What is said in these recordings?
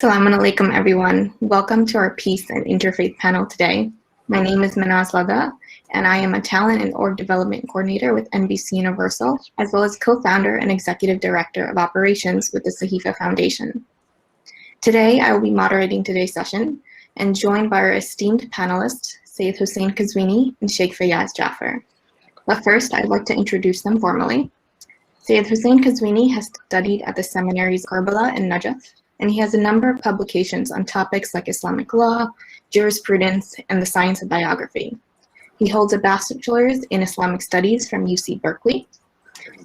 Assalamu alaikum, everyone. Welcome to our Peace and Interfaith panel today. My name is Mehnaz Ladha, and I am a Talent and Org Development Coordinator with NBC Universal, as well as co-founder and Executive Director of Operations with the Sahifa Foundation. Today, I will be moderating today's session and joined by our esteemed panelists, Sayyid Hossein Qazwini and Shaykh Faiyaz Jaffer. But first, I'd like to introduce them formally. Sayyid Hossein Qazwini has studied at the seminaries Karbala and Najaf, and he has a number of publications on topics like Islamic law, jurisprudence, and the science of biography. He holds a bachelor's in Islamic studies from UC Berkeley.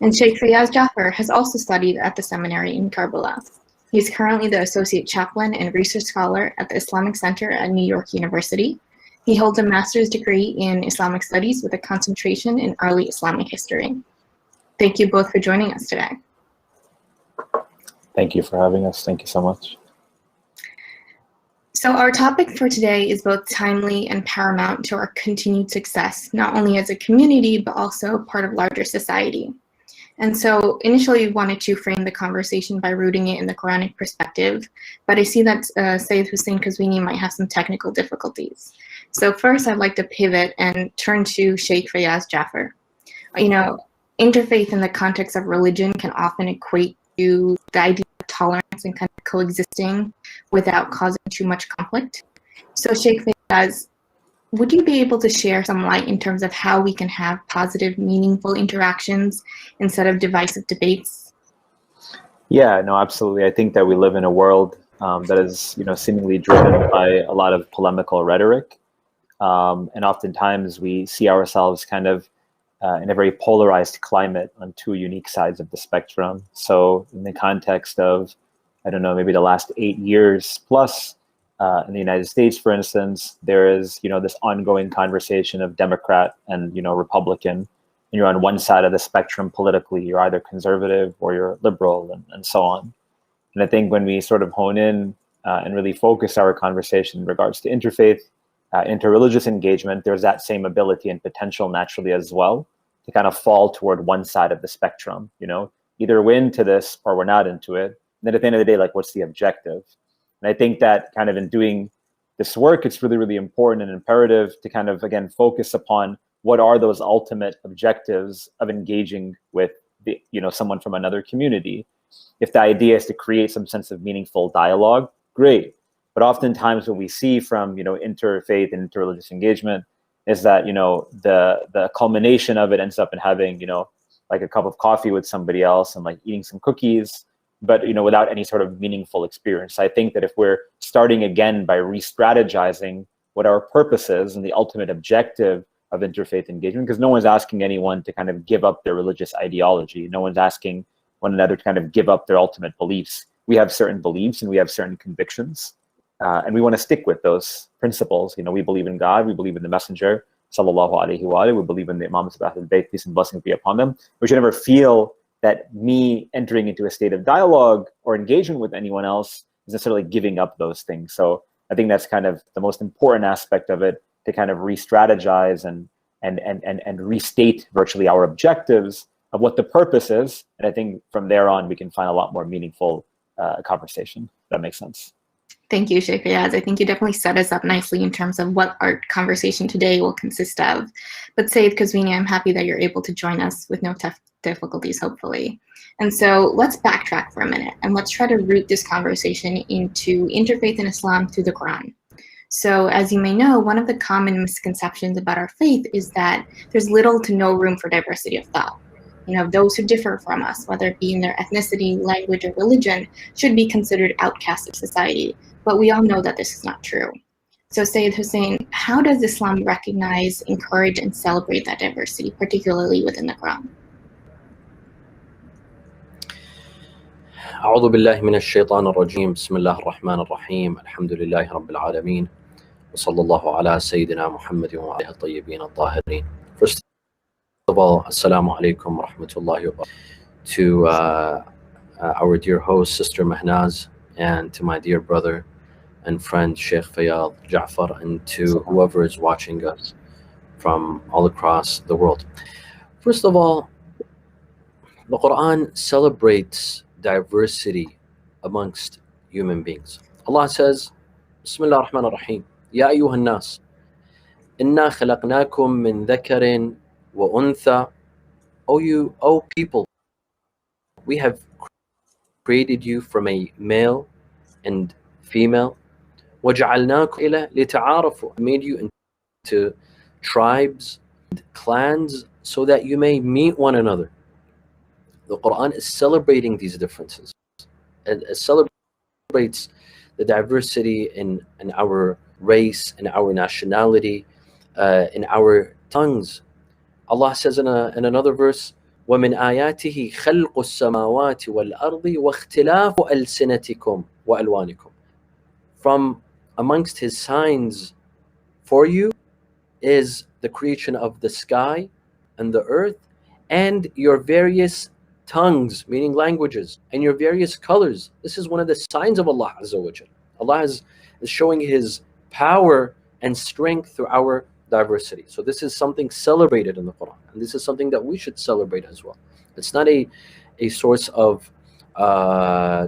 And Shaykh Faiyaz Jaffer has also studied at the seminary in Karbala. He is currently the associate chaplain and research scholar at the Islamic Center at New York University. He holds a master's degree in Islamic studies with a concentration in early Islamic history. Thank you both for joining us today. Thank you for having us. Thank you so much. So our topic for today is both timely and paramount to our continued success, not only as a community, but also part of larger society. And so initially we wanted to frame the conversation by rooting it in the Quranic perspective, but I see that Sayyid Hossein Qazwini might have some technical difficulties. So first I'd like to pivot and turn to Shaykh Faiyaz Jaffer. You know, interfaith in the context of religion can often equate to the idea of tolerance and kind of coexisting without causing too much conflict. So Shaykh Faiyaz, would you be able to share some light in terms of how we can have positive, meaningful interactions instead of divisive debates? Yeah, no, absolutely. I think that we live in a world that is, seemingly driven by a lot of polemical rhetoric. And oftentimes we see ourselves kind of in a very polarized climate on two unique sides of the spectrum. So in the context of, I don't know, maybe the last 8 years plus in the United States, for instance, there is, this ongoing conversation of Democrat and, Republican. And you're on one side of the spectrum politically, you're either conservative or you're liberal and so on. And I think when we sort of hone in and really focus our conversation in regards to interfaith, interreligious engagement, there's that same ability and potential naturally as well to kind of fall toward one side of the spectrum, either we're into this or we're not into it. And then at the end of the day, like, what's the objective? And I think that kind of in doing this work, it's really, really important and imperative to kind of, again, focus upon what are those ultimate objectives of engaging with the, someone from another community. If the idea is to create some sense of meaningful dialogue, great. But oftentimes what we see from, interfaith and interreligious engagement is that, the culmination of it ends up in having, like a cup of coffee with somebody else and like eating some cookies, but, without any sort of meaningful experience. So I think that if we're starting again by re-strategizing what our purpose is and the ultimate objective of interfaith engagement, because no one's asking anyone to kind of give up their religious ideology. No one's asking one another to kind of give up their ultimate beliefs. We have certain beliefs and we have certain convictions. And we want to stick with those principles. We believe in God, we believe in the Messenger, sallallahu alaihi wa alihi, we believe in the Imams of Ahlulbayt, peace and blessings be upon them. We should never feel that me entering into a state of dialogue or engagement with anyone else is necessarily giving up those things. So I think that's kind of the most important aspect of it, to kind of re-strategize and restate virtually our objectives of what the purpose is. And I think from there on, we can find a lot more meaningful conversation. If that makes sense. Thank you, Shaykh Faiyaz. I think you definitely set us up nicely in terms of what our conversation today will consist of. But Sayyid Qazwini, I'm happy that you're able to join us with no difficulties, hopefully. And so let's backtrack for a minute and let's try to root this conversation into interfaith in Islam through the Quran. So as you may know, one of the common misconceptions about our faith is that there's little to no room for diversity of thought. Those who differ from us, whether it be in their ethnicity, language, or religion, should be considered outcasts of society. But we all know that this is not true. So Sayyid Hossein, how does Islam recognize, encourage, and celebrate that diversity, particularly within the Quran? أعوذ بالله من الشيطان الرجيم بسم الله الرحمن الرحيم الحمد لله رب العالمين وصلى الله على سيدنا محمد وعلى الطيبين الطاهرين. First of all, Assalamu alaikum wa rahmatullahi wa barakatuh to our dear host, Sister Mehnaz, and to my dear brother and friend, Shaykh Faiyaz Jaffer, and to whoever is watching us from all across the world. First of all, the Quran celebrates diversity amongst human beings. Allah says, Bismillah ar-Rahman ar-Rahim, Ya ayyuha nas, inna khalaqnakum min dhakarin wa untha. O people, we have created you from a male and female. وَجَعَلْنَاكُمْ إِلَى لِتَعَارَفُوا, made you into tribes, clans, so that you may meet one another. The Quran is celebrating these differences. It celebrates the diversity in our race, in our nationality, in our tongues. Allah says in another verse, وَمِنْ آيَاتِهِ خَلْقُ السَّمَاوَاتِ وَالْأَرْضِ وَاخْتِلَافُ أَلْسِنَتِكُمْ وَأَلْوَانِكُم. From amongst his signs for you is the creation of the sky and the earth and your various tongues, meaning languages, and your various colors. This is one of the signs of Allah Azza wa Jal. Allah is showing his power and strength through our diversity. So this is something celebrated in the Quran, and this is something that we should celebrate as well. It's not a source of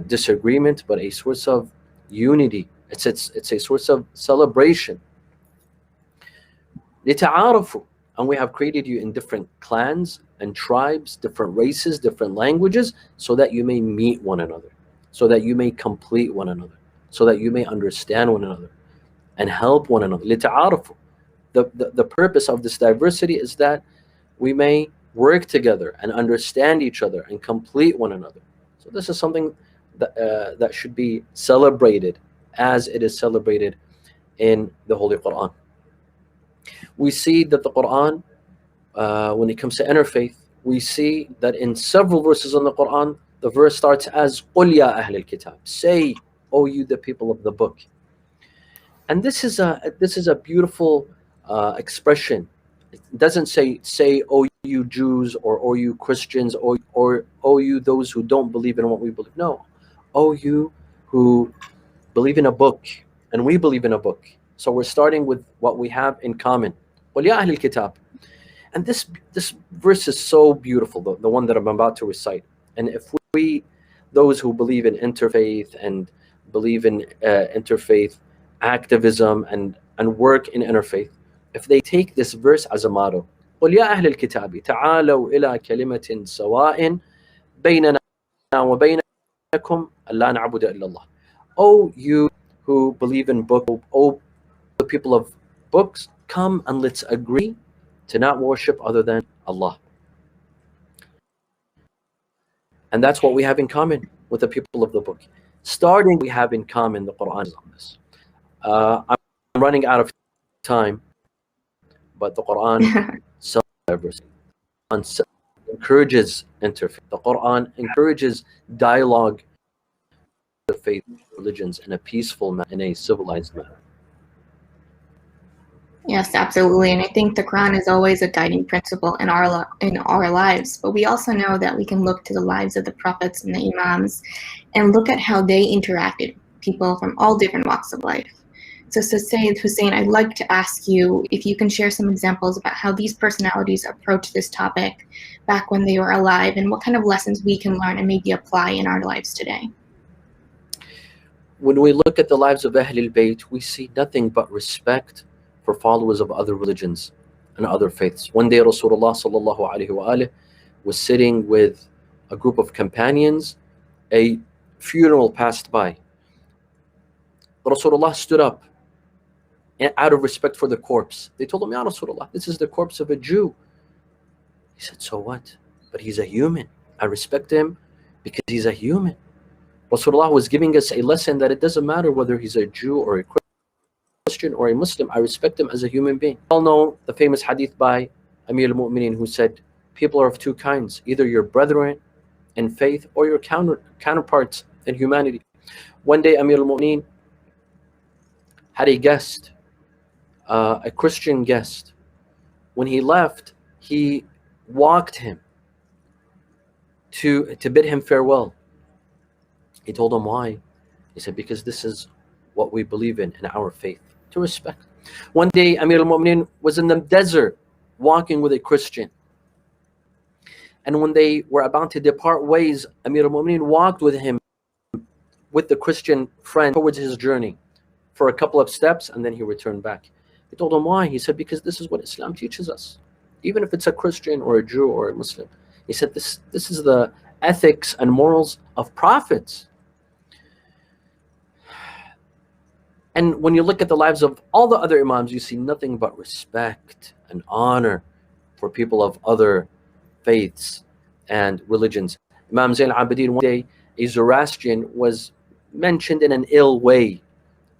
disagreement, but a source of unity. It's a source of celebration. لِتَعَارَفُوا, and we have created you in different clans and tribes, different races, different languages, so that you may meet one another, so that you may complete one another, so that you may understand one another and help one another. لِتَعَارَفُوا. The purpose of this diversity is that we may work together and understand each other and complete one another. So this is something that should be celebrated as it is celebrated in the Holy Quran. We see that the Quran, when it comes to interfaith, we see that in several verses in the Quran, the verse starts as قُلْ يَا أَهْلَ الْكِتَابِ, say, O you the people of the book. And this is a beautiful expression. It doesn't say, O you Jews, or O you Christians, or O you those who don't believe in what we believe. No, O you who believe in a book, and we believe in a book. So we're starting with what we have in common. قُلْ يَا أَهْلَ الْكِتَابِ. And this verse is so beautiful, the one that I'm about to recite. And if we, those who believe in interfaith and believe in interfaith activism and work in interfaith, if they take this verse as a motto, قُلْ يَا أَهْلَ الْكِتَابِ تَعَالَوْا إِلَى كَلِمَةٍ سَوَاءٍ بَيْنَنَا وَبَيْنَكُمْ أَلَّا نَعْبُدَ إِلَّا اللَّهِ. O you who believe in book, O the people of books, come and let's agree to not worship other than Allah. And that's what we have in common with the people of the book. Starting, we have in common the Quran on this. I'm running out of time, but the Quran encourages interfaith. The Quran encourages dialogue of faith religions in a peaceful manner, in a civilized manner. Yes, absolutely. And I think the Quran is always a guiding principle in our lives. But we also know that we can look to the lives of the prophets and the imams and look at how they interacted with people from all different walks of life. So Sayyid Hussein, I'd like to ask you if you can share some examples about how these personalities approached this topic back when they were alive, and what kind of lessons we can learn and maybe apply in our lives today. When we look at the lives of Ahlul Bayt, we see nothing but respect for followers of other religions and other faiths. One day Rasulullah sallallahu alaihi wasallam was sitting with a group of companions. A funeral passed by. Rasulullah stood up and out of respect for the corpse. They told him, Ya Rasulullah, this is the corpse of a Jew. He said, so what? But he's a human. I respect him because he's a human. Rasulullah was giving us a lesson that it doesn't matter whether he's a Jew or a Christian or a Muslim. I respect him as a human being. We all know the famous hadith by Amir al-Mu'mineen, who said, people are of two kinds, either your brethren in faith or your counterparts in humanity. One day Amir al-Mu'mineen had a guest, a Christian guest. When he left, he walked him to bid him farewell. He told him why. He said, because this is what we believe in our faith, to respect. One day Amir al-Mu'mineen was in the desert walking with a Christian. And when they were about to depart ways, Amir al-Mu'mineen walked with him with the Christian friend towards his journey for a couple of steps, and then he returned back. He told him why. He said, because this is what Islam teaches us. Even if it's a Christian or a Jew or a Muslim. He said, this is the ethics and morals of prophets. And when you look at the lives of all the other Imams, you see nothing but respect and honor for people of other faiths and religions. Imam Zayn al-Abidin, one day, a Zoroastrian was mentioned in an ill way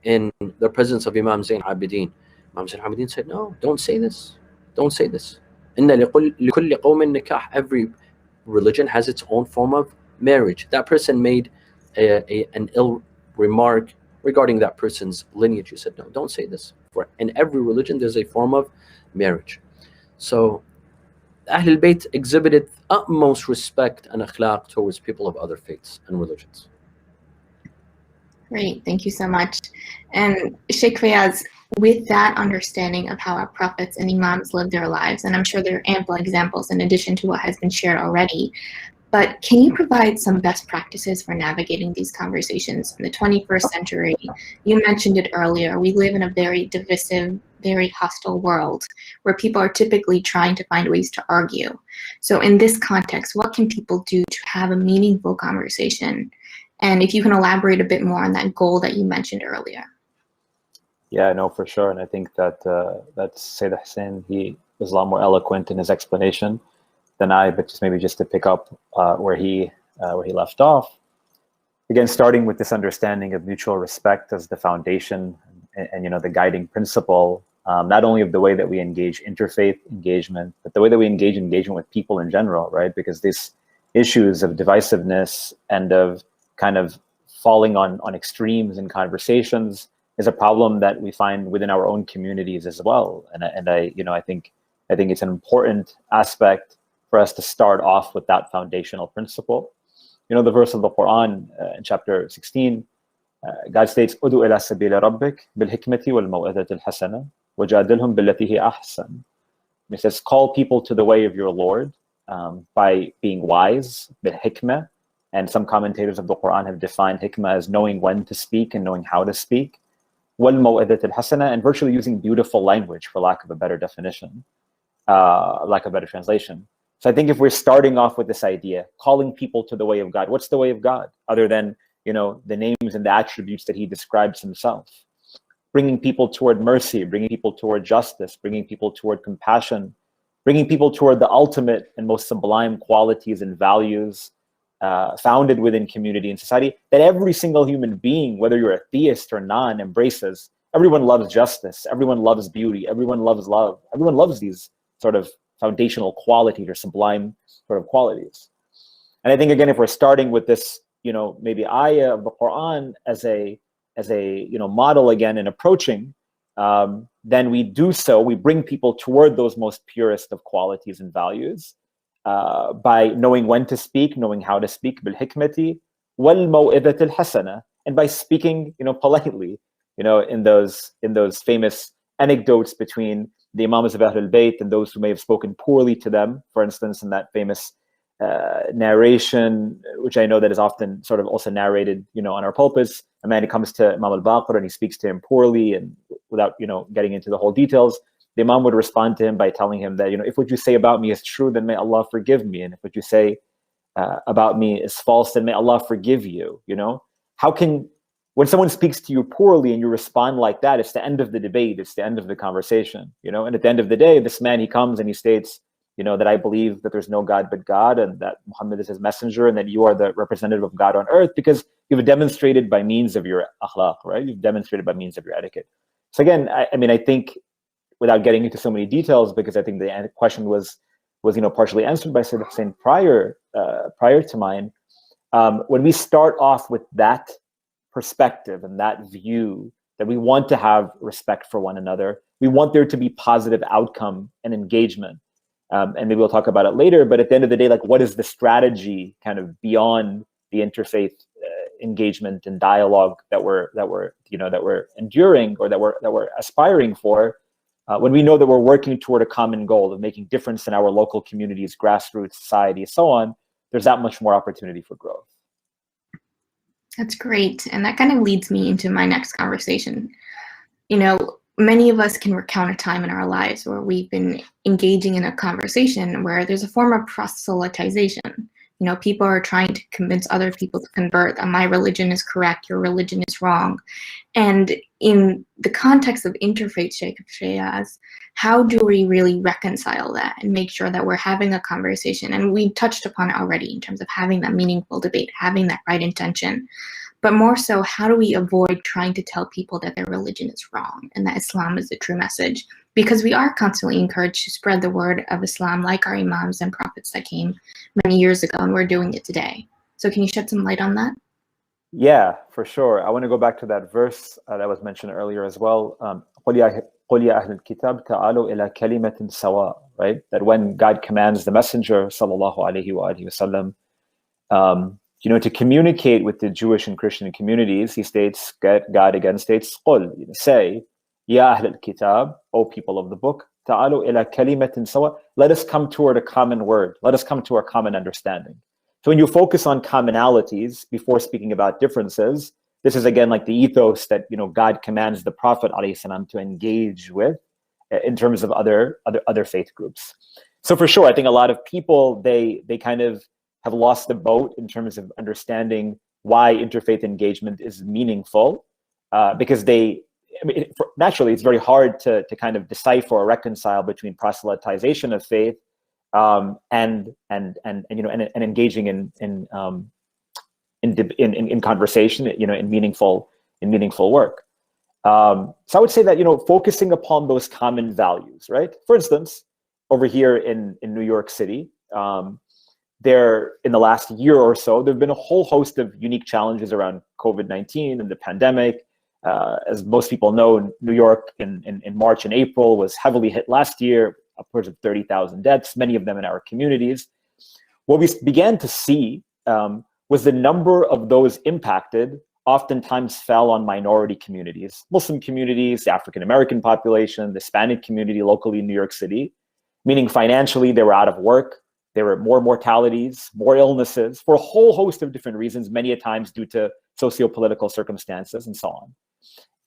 in the presence of Imam Zayn al-Abidin. Imam Zayn al-Abidin said, no, don't say this. Don't say this. Every religion has its own form of marriage. That person made an ill remark regarding that person's lineage. He said, no, don't say this. For in every religion, there's a form of marriage. So Ahlul Bayt exhibited utmost respect and akhlaq towards people of other faiths and religions. Great, thank you so much. And Shaykh Faiyaz, with that understanding of how our prophets and imams live their lives, and I'm sure there are ample examples in addition to what has been shared already, but can you provide some best practices for navigating these conversations in the 21st century? You mentioned it earlier, we live in a very divisive, very hostile world where people are typically trying to find ways to argue. So in this context, what can people do to have a meaningful conversation? And if you can elaborate a bit more on that goal that you mentioned earlier. Yeah, no, for sure. And I think that Sayyid Hussein, he was a lot more eloquent in his explanation than I, but just to pick up where he left off. Again, starting with this understanding of mutual respect as the foundation and the guiding principle, not only of the way that we engage interfaith engagement, but the way that we engage engagement with people in general, right? Because these issues of divisiveness and of kind of falling on extremes in conversations is a problem that we find within our own communities as well. And I think it's an important aspect for us to start off with that foundational principle. The verse of the Quran in chapter 16, God states, "Udu ila sabila rabbik bil hikmati wal maw'izati al hasana wajadilhum billati hi ahsan." It says, call people to the way of your Lord by being wise, bil hikmah. And some commentators of the Quran have defined hikmah as knowing when to speak and knowing how to speak. Wal maw'idat al-hasana, and virtually using beautiful language, for lack of a better definition, lack of a better translation. So I think if we're starting off with this idea, calling people to the way of God, what's the way of God? Other than, the names and the attributes that he describes himself. Bringing people toward mercy, bringing people toward justice, bringing people toward compassion, bringing people toward the ultimate and most sublime qualities and values founded within community and society, that every single human being, whether you're a theist or non, embraces. Everyone loves justice, everyone loves beauty, everyone loves love, everyone loves these sort of foundational qualities or sublime sort of qualities. And I think, again, if we're starting with this, maybe ayah of the Quran as a model again in approaching, then we do so, we bring people toward those most purest of qualities and values. By knowing when to speak, knowing how to speak, bil hikmati wal maw'idat al hasana, and by speaking, politely, in those famous anecdotes between the Imams of Ahlul Bayt and those who may have spoken poorly to them. For instance, in that famous narration, which I know that is often sort of also narrated, on our pulpits, a man who comes to Imam al-Baqir and he speaks to him poorly, and without, getting into the whole details, the Imam would respond to him by telling him that, if what you say about me is true, then may Allah forgive me. And if what you say about me is false, then may Allah forgive you. How can, when someone speaks to you poorly and you respond like that, it's the end of the debate, it's the end of the conversation, and at the end of the day, this man, he comes and he states, that I believe that there's no God but God, and that Muhammad is his messenger, and that you are the representative of God on earth, because you've demonstrated by means of your akhlaq, right? You've demonstrated by means of your etiquette. So again, I think, without getting into so many details, because I think the question was partially answered by Sayyid Hussein prior to mine. When we start off with that perspective and that view that we want to have respect for one another, we want there to be positive outcome and engagement, and maybe we'll talk about it later. But at the end of the day, what is the strategy kind of beyond the interfaith engagement and dialogue that we're enduring, or that we're aspiring for? When we know that we're working toward a common goal of making difference in our local communities, grassroots, society, so on, there's that much more opportunity for growth. That's great. And that kind of leads me into my next conversation. You know, many of us can recount a time in our lives where we've been engaging in a conversation where there's a form of proselytization. You know, people are trying to convince other people to convert that my religion is correct, your religion is wrong. And in the context of interfaith, Shaykh Faiyaz, how do we really reconcile that and make sure that we're having a conversation? And we touched upon it already in terms of having that meaningful debate, having that right intention. But more so, how do we avoid trying to tell people that their religion is wrong and that Islam is the true message? Because we are constantly encouraged to spread the word of Islam like our imams and prophets that came many years ago, and we're doing it today. So can you shed some light on that? Yeah, for sure. I want to go back to that verse that was mentioned earlier as well. قُلْ يَا أَهْلَ الْكِتَابِ تَعَالُوا إِلَى كَلِمَةٍ سَوَاءٍ, right? That when God commands the messenger, sallallahu alaihi wa alihi wasallam, you know, to communicate with the Jewish and Christian communities, he states, God again states, قُلْ, say, يَا أَهْلَ الْكِتَابِ, O people of the book, تَعَالُوا إِلَى كَلِمَةٍ سَوَاءٍ, let us come toward a common word. Let us come to a common understanding. So when you focus on commonalities before speaking about differences, this is again like the ethos that, you know, God commands the Prophet ﷺ to engage with in terms of other faith groups. So for sure, I think a lot of people, they kind of have lost the boat in terms of understanding why interfaith engagement is meaningful, because naturally it's very hard to kind of decipher or reconcile between proselytization of faith and you know, and engaging in conversation, you know, in meaningful work. So I would say that, you know, focusing upon those common values, right? For instance, over here in New York City, there in the last year or so, there've been a whole host of unique challenges around COVID-19 and the pandemic. As most people know, New York in March and April was heavily hit last year, upwards of 30,000 deaths, many of them in our communities. What we began to see was the number of those impacted oftentimes fell on minority communities, Muslim communities, the African-American population, the Hispanic community locally in New York City, meaning financially they were out of work, there were more mortalities, more illnesses, for a whole host of different reasons, many a times due to socio-political circumstances and so on.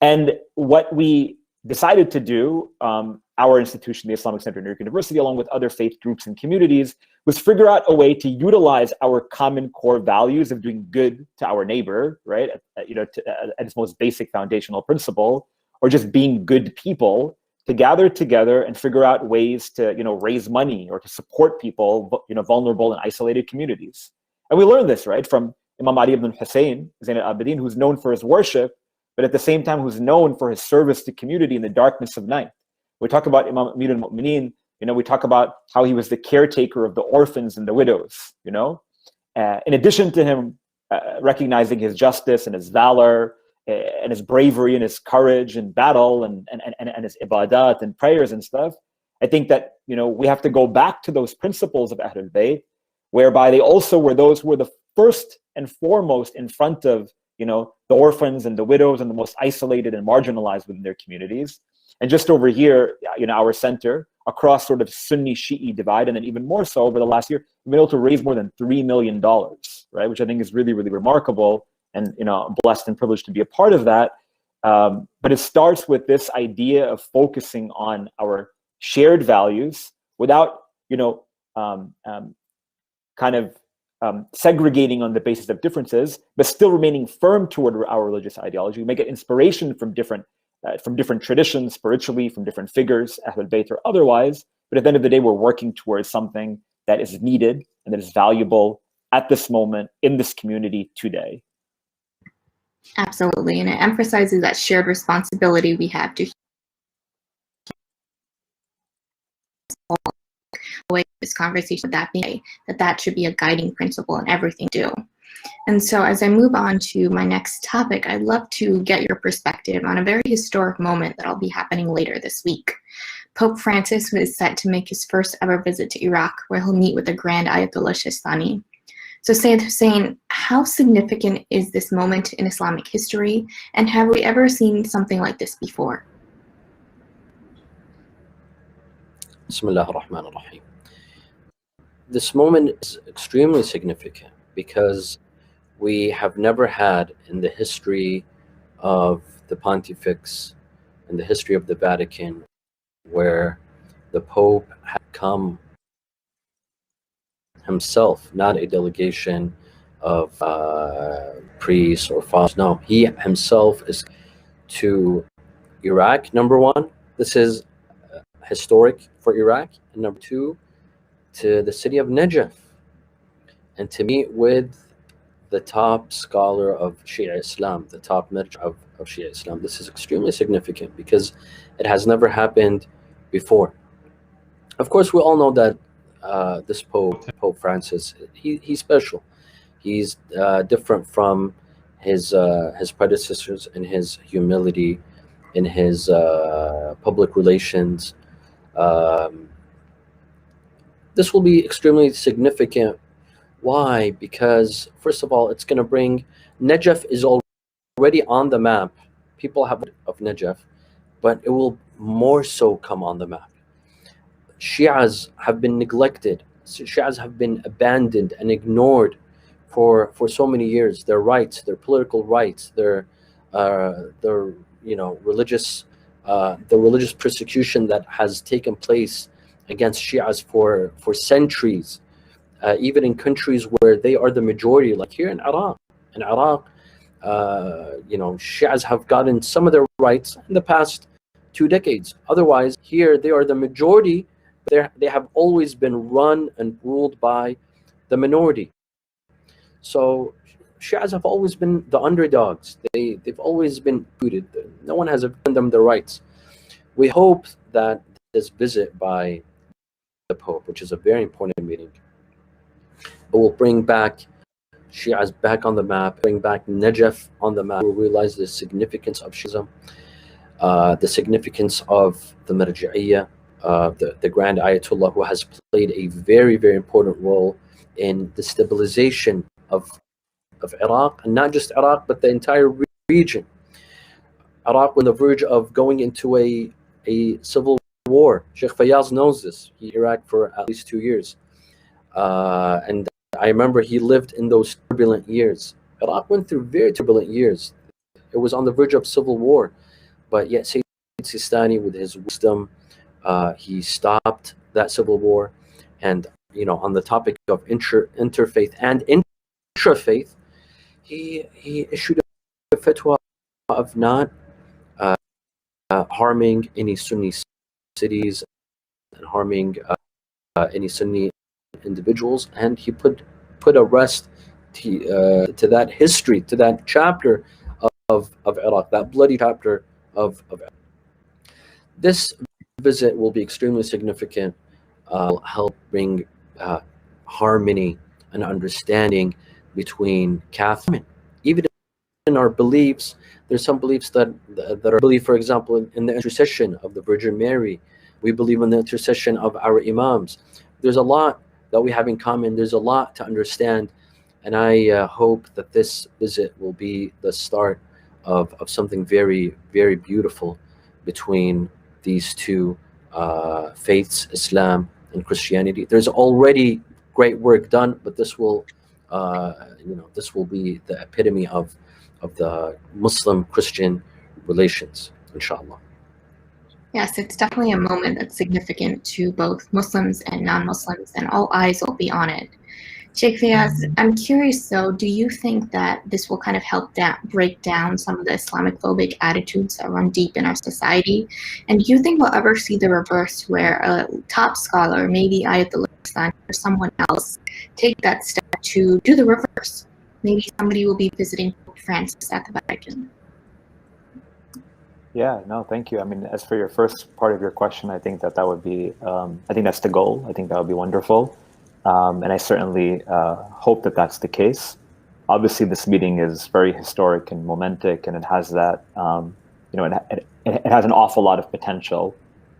And what we decided to do, our institution, the Islamic Center at New York University, along with other faith groups and communities, was figure out a way to utilize our common core values of doing good to our neighbor, right? You know, at its most basic foundational principle, or just being good people, to gather together and figure out ways to, you know, raise money or to support people, you know, vulnerable and isolated communities. And we learned this, right, from Imam Ali ibn Hussein, Zain al-Abidin, who's known for his worship, but at the same time, who's known for his service to community in the darkness of night. We talk about Imam Amir al-Mu'mineen, you know, we talk about how he was the caretaker of the orphans and the widows, you know. In addition to him recognizing his justice and his valor and his bravery and his courage and battle and his ibadat and prayers and stuff, I think that, you know, we have to go back to those principles of Ahlul Bayt, whereby they also were those who were the first and foremost in front of, you know, the orphans and the widows and the most isolated and marginalized within their communities. And just over here, you know, our center, across sort of Sunni Shi'i divide, and then even more so over the last year, we've been able to raise more than $3 million, right? Which I think is really, really remarkable. And, you know, I'm blessed and privileged to be a part of that. But it starts with this idea of focusing on our shared values without, you know, kind of segregating on the basis of differences, but still remaining firm toward our religious ideology. We may get inspiration from different traditions, spiritually, from different figures, Ahlul Bayt or otherwise, but at the end of the day, we're working towards something that is needed and that is valuable at this moment in this community today. Absolutely, and it emphasizes that shared responsibility we have to away this conversation, that should be a guiding principle in everything we do. And so as I move on to my next topic, I'd love to get your perspective on a very historic moment that'll be happening later this week. Pope Francis is set to make his first ever visit to Iraq, where he'll meet with the Grand Ayatollah Sistani. So Sayyid Hussein, how significant is this moment in Islamic history, and have we ever seen something like this before? Bismillah ar-Rahman ar-Rahim. This moment is extremely significant because we have never had in the history of the Pontifex, in the history of the Vatican, where the Pope had come himself, not a delegation of priests or fathers. No, he himself is to Iraq, number one. This is historic for Iraq. And number two, to the city of Najaf, and to meet with the top scholar of Shia Islam, the top marj of Shia Islam. This is extremely significant because it has never happened before. Of course, we all know that this Pope Francis, he's special. He's different from his predecessors in his humility, in his public relations. This will be extremely significant. Why? Because first of all, it's going to bring, Najaf is already on the map. People have heard of Najaf, but it will more so come on the map. Shias have been neglected. Shias have been abandoned and ignored for so many years. Their rights, their political rights, their religious the religious persecution that has taken place against Shias for centuries. Even in countries where they are the majority, like here in Iraq. In Iraq, Shias have gotten some of their rights in the past 2 decades. Otherwise, here they are the majority, but they have always been run and ruled by the minority. So Shias have always been the underdogs. They've always been booted. No one has given them the rights. We hope that this visit by the Pope, which is a very important meeting, it will bring back Shias back on the map, bring back Najaf on the map. We'll realize the significance of Shiism, the significance of the Marja'iyya, the Grand Ayatollah, who has played a very, very important role in the stabilization of Iraq, and not just Iraq, but the entire region. Iraq on the verge of going into a civil war. Shaykh Faiyaz knows this. He was in Iraq for at least 2 years. And I remember he lived in those turbulent years. Iraq went through very turbulent years. It was on the verge of civil war. But yet Sayyid Sistani, with his wisdom, he stopped that civil war. And, on the topic of interfaith and intrafaith, he issued a fatwa of not harming any Sunni cities and harming any Sunni individuals, and he put a rest to that history, to that chapter of Iraq, that bloody chapter of Iraq. This visit will be extremely significant. Will help bring harmony and understanding between Catholic. Even in our beliefs, there's some beliefs that are believed, for example, in the intercession of the Virgin Mary. We believe in the intercession of our imams. There's a lot that we have in common. There's a lot to understand, and I hope that this visit will be the start of something very, very beautiful between these two faiths, Islam and Christianity. There's already great work done, but this will this will be the epitome of the Muslim-Christian relations, inshallah. Yes, it's definitely a moment that's significant to both Muslims and non-Muslims, and all eyes will be on it. Shaykh Faiyaz, I'm curious though, do you think that this will kind of help break down some of the Islamophobic attitudes that run deep in our society? And do you think we'll ever see the reverse, where a top scholar, maybe Ayatollah or someone else, take that step to do the reverse? Maybe somebody will be visiting Pope Francis at the Vatican. Yeah, no, thank you. I mean, as for your first part of your question, I think that would be, I think that's the goal. I think that would be wonderful. And I certainly hope that that's the case. Obviously, this meeting is very historic and momentous, and it has that, it has an awful lot of potential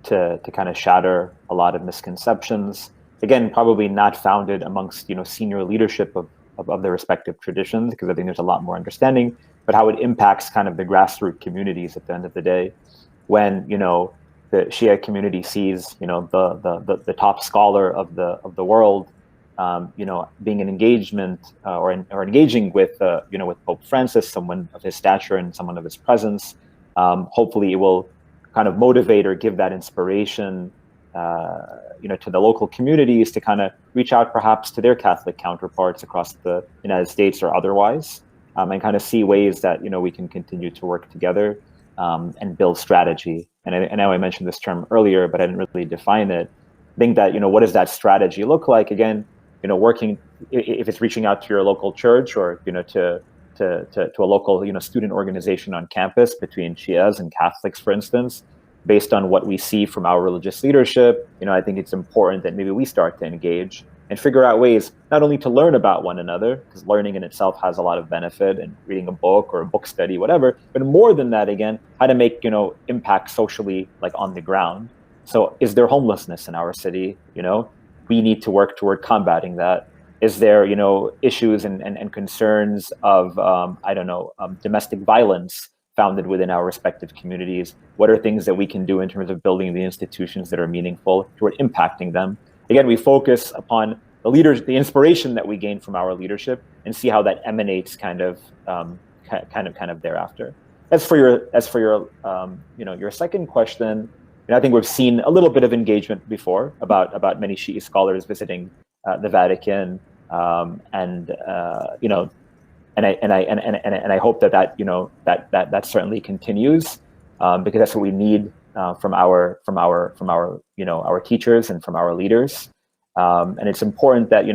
to kind of shatter a lot of misconceptions. Again, probably not founded amongst, senior leadership of their respective traditions, because I think there's a lot more understanding, but how it impacts kind of the grassroots communities at the end of the day, when, the Shia community sees, the top scholar of the world being an engagement or engaging with with Pope Francis, someone of his stature and someone of his presence. Hopefully, it will kind of motivate or give that inspiration, to the local communities to kind of reach out perhaps to their Catholic counterparts across the United States or otherwise, and kind of see ways that we can continue to work together and build strategy. And I know I mentioned this term earlier, but I didn't really define it. I think that what does that strategy look like? Again, working, if it's reaching out to your local church or to a local student organization on campus between Shias and Catholics, for instance, based on what we see from our religious leadership, I think it's important that maybe we start to engage and figure out ways not only to learn about one another, because learning in itself has a lot of benefit, and reading a book or a book study, whatever, but more than that, again, how to make impact socially, like on the ground. So is there homelessness in our city? We need to work toward combating that. Is there issues and concerns of domestic violence founded within our respective communities? What are things that we can do in terms of building the institutions that are meaningful toward impacting them? Again, we focus upon the inspiration that we gain from our leadership, and see how that emanates kind of thereafter. As for your second question, I think we've seen a little bit of engagement before about many Shi'i scholars visiting the Vatican, and I hope that certainly continues, because that's what we need from our teachers and from our leaders, and it's important that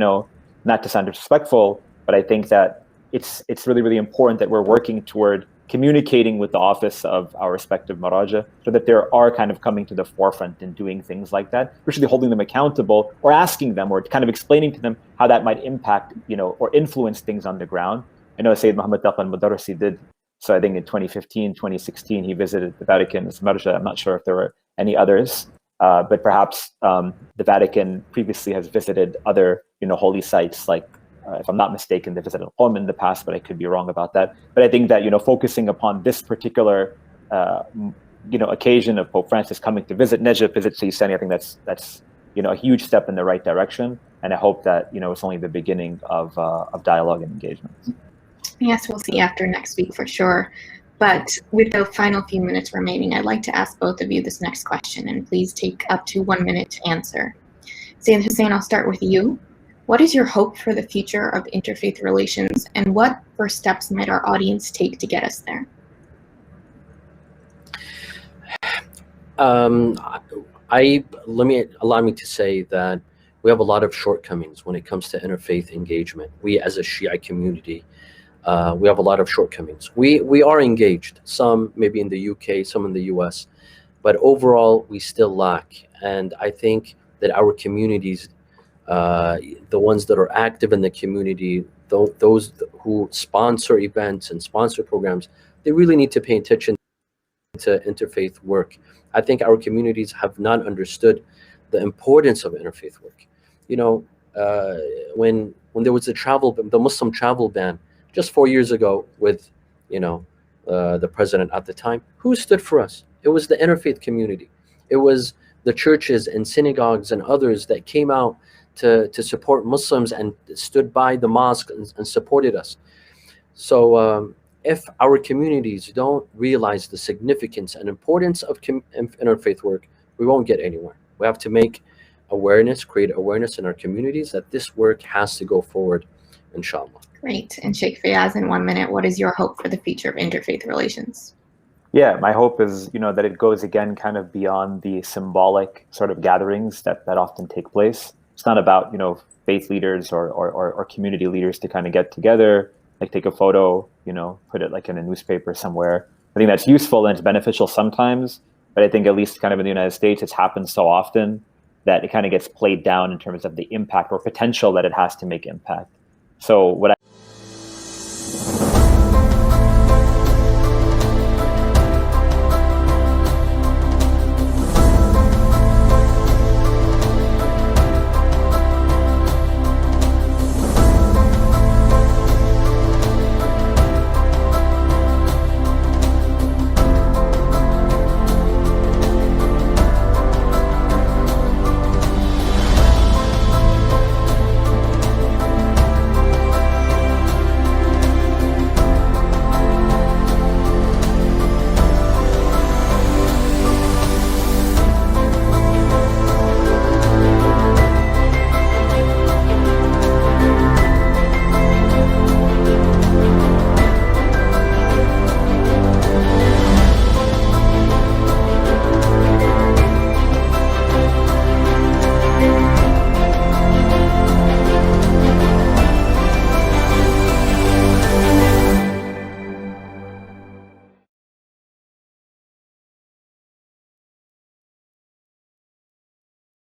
not to sound disrespectful, but I think that it's really, really important that we're working toward communicating with the office of our respective maraja, so that they are kind of coming to the forefront and doing things like that, usually holding them accountable or asking them or kind of explaining to them how that might impact or influence things on the ground. I know Sayyid Muhammad Taqi al-Mudarrisi did so. I think in 2015, 2016, he visited the Vatican as marja. I'm not sure if there were any others, but perhaps the Vatican previously has visited other holy sites, like if I'm not mistaken, they visited Qom in the past, but I could be wrong about that. But I think that focusing upon this particular occasion of Pope Francis coming to visit Najaf, visit Sistani, I think that's a huge step in the right direction, and I hope that it's only the beginning of dialogue and engagement. Yes, we'll see after next week for sure. But with the final few minutes remaining, I'd like to ask both of you this next question, and please take up to 1 minute to answer. Sayyid Hossein, I'll start with you. What is your hope for the future of interfaith relations, and what first steps might our audience take to get us there? Allow me to say that we have a lot of shortcomings when it comes to interfaith engagement. We as a Shia community, we have a lot of shortcomings. We are engaged, some maybe in the UK, some in the US, but overall we still lack. And I think that our communities, the ones that are active in the community, those who sponsor events and sponsor programs, they really need to pay attention to interfaith work. I think our communities have not understood the importance of interfaith work. When there was the Muslim travel ban just 4 years ago with the president at the time, who stood for us? It was the interfaith community. It was the churches and synagogues and others that came out to support Muslims and stood by the mosque and supported us. So if our communities don't realize the significance and importance of interfaith work, we won't get anywhere. We have to make create awareness in our communities that this work has to go forward, inshallah. Great. And Shaykh Faiyaz, in 1 minute, what is your hope for the future of interfaith relations? Yeah, my hope is, that it goes again kind of beyond the symbolic sort of gatherings that often take place. It's not about, faith leaders or community leaders to kind of get together, like take a photo, put it like in a newspaper somewhere. I think that's useful and it's beneficial sometimes, but I think at least kind of in the United States, it's happened so often that it kind of gets played down in terms of the impact or potential that it has to make impact. So what